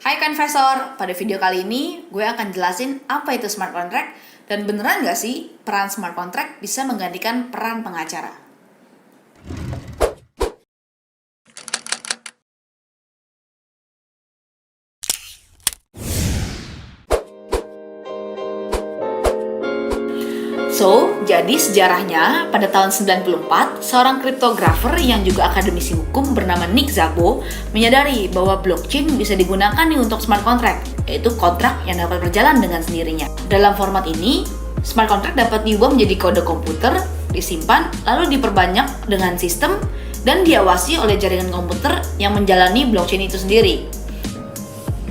Hai Confessor, pada video kali ini gue akan jelasin apa itu smart contract dan beneran gak sih peran smart contract bisa menggantikan peran pengacara. Jadi sejarahnya pada tahun 94, seorang kriptografer yang juga akademisi hukum bernama Nick Szabo menyadari bahwa blockchain bisa digunakan nih untuk smart contract, yaitu kontrak yang dapat berjalan dengan sendirinya. Dalam format ini, smart contract dapat diubah menjadi kode komputer, disimpan, lalu diperbanyak dengan sistem, dan diawasi oleh jaringan komputer yang menjalani blockchain itu sendiri.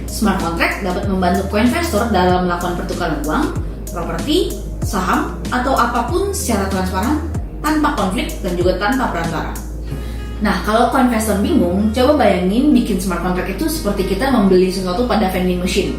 Smart contract dapat membantu co-investor dalam melakukan pertukaran uang, properti, saham, atau apapun secara transparan, tanpa konflik dan juga tanpa perantara. Nah, kalau co-investor bingung, coba bayangin bikin smart contract itu seperti kita membeli sesuatu pada vending machine.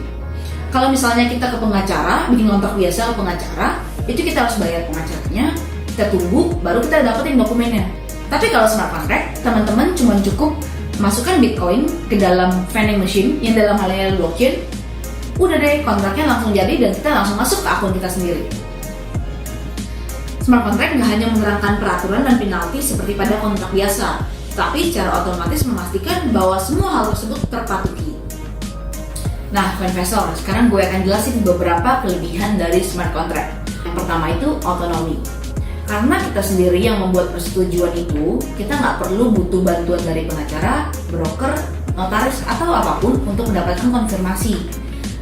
Kalau misalnya kita ke pengacara, bikin kontrak biasa ke pengacara, itu kita harus bayar pengacaranya, kita tunggu, baru kita dapetin dokumennya. Tapi kalau smart contract, teman-teman cuma cukup masukkan Bitcoin ke dalam vending machine yang dalam halnya blockchain, udah deh kontraknya langsung jadi dan kita langsung masuk ke akun kita sendiri. Smart contract nggak hanya menerangkan peraturan dan penalti seperti pada kontrak biasa, tapi secara otomatis memastikan bahwa semua hal tersebut terpatuhi. Nah, Confessor, sekarang gue akan jelasin beberapa kelebihan dari smart contract. Yang pertama itu otonomi. Karena kita sendiri yang membuat persetujuan itu, kita nggak perlu butuh bantuan dari pengacara, broker, notaris, atau apapun untuk mendapatkan konfirmasi.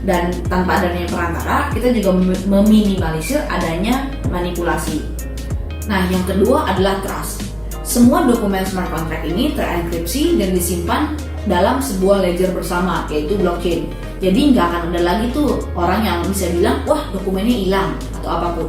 Dan tanpa adanya perantara, kita juga meminimalisir adanya manipulasi. Nah, yang kedua adalah trust. Semua dokumen smart contract ini terenkripsi dan disimpan dalam sebuah ledger bersama, yaitu blockchain. Jadi nggak akan ada lagi tuh orang yang bisa bilang, wah dokumennya hilang atau apapun.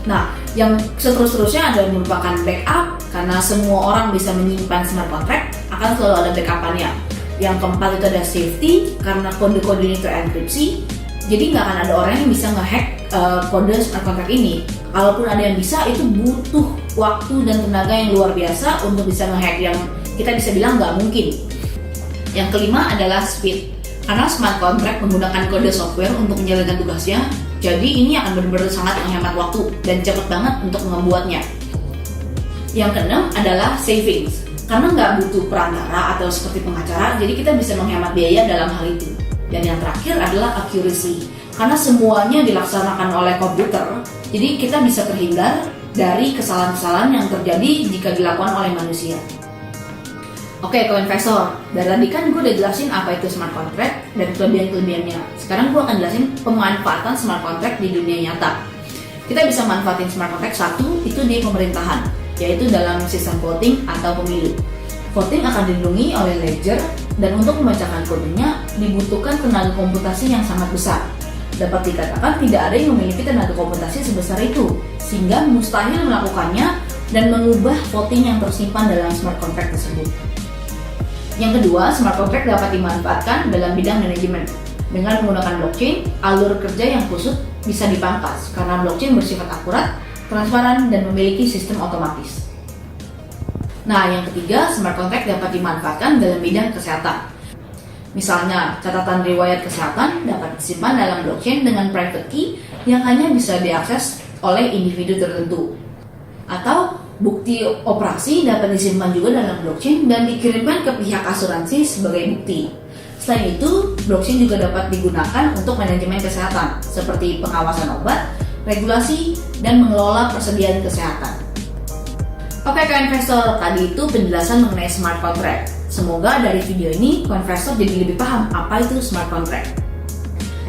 Nah, yang seterusnya adalah merupakan backup, karena semua orang bisa menyimpan smart contract, akan selalu ada backupannya. Yang keempat itu ada safety, karena kode-kode ini terenkripsi, jadi nggak akan ada orang yang bisa ngehack kode smart contract ini. Kalaupun ada yang bisa, itu butuh waktu dan tenaga yang luar biasa untuk bisa ngehack, yang kita bisa bilang nggak mungkin. Yang kelima adalah speed, karena smart contract menggunakan kode software untuk menjalankan tugasnya, jadi ini akan benar-benar sangat menghemat waktu dan cepat banget untuk membuatnya. Yang keenam adalah savings, karena nggak butuh perantara atau seperti pengacara, jadi kita bisa menghemat biaya dalam hal itu. Dan yang terakhir adalah accuracy, karena semuanya dilaksanakan oleh komputer, jadi kita bisa terhindar dari kesalahan-kesalahan yang terjadi jika dilakukan oleh manusia. Oke, co-investor, dari tadi kan gue udah jelasin apa itu smart contract dan kelebihan-kelebihannya. Sekarang gue akan jelasin pemanfaatan smart contract di dunia nyata. Kita bisa manfaatin smart contract satu, itu di pemerintahan, yaitu dalam sistem voting atau pemilu. Voting akan dilindungi oleh ledger, dan untuk membacakan kodenya dibutuhkan tenaga komputasi yang sangat besar. Dapat dikatakan tidak ada yang memiliki tenaga komputasi sebesar itu, sehingga mustahil melakukannya dan mengubah voting yang tersimpan dalam smart contract tersebut. Yang kedua, smart contract dapat dimanfaatkan dalam bidang manajemen. Dengan menggunakan blockchain, alur kerja yang kusut bisa dipangkas karena blockchain bersifat akurat, transparan, dan memiliki sistem otomatis. Nah, yang ketiga, smart contract dapat dimanfaatkan dalam bidang kesehatan. Misalnya, catatan riwayat kesehatan dapat disimpan dalam blockchain dengan private key yang hanya bisa diakses oleh individu tertentu. Atau, bukti operasi dapat disimpan juga dalam blockchain dan dikirimkan ke pihak asuransi sebagai bukti. Selain itu, blockchain juga dapat digunakan untuk manajemen kesehatan, seperti pengawasan obat, regulasi, dan mengelola persediaan kesehatan. Oke, co-investor, tadi itu penjelasan mengenai smart contract. Semoga dari video ini, co-investor jadi lebih paham apa itu smart contract.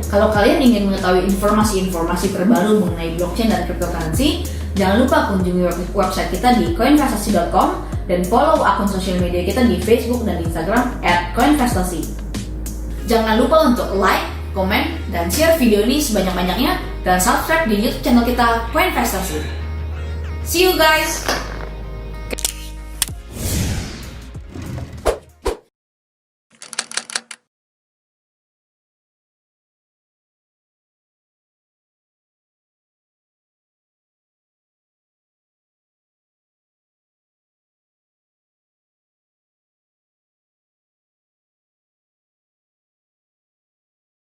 Kalau kalian ingin mengetahui informasi-informasi terbaru mengenai blockchain dan cryptocurrency, jangan lupa kunjungi website kita di coinvestasi.com dan follow akun sosial media kita di Facebook dan Instagram @coinvestasi. Jangan lupa untuk like, komen, dan share video ini sebanyak-banyaknya dan subscribe di YouTube channel kita Coinvestasi. See you guys!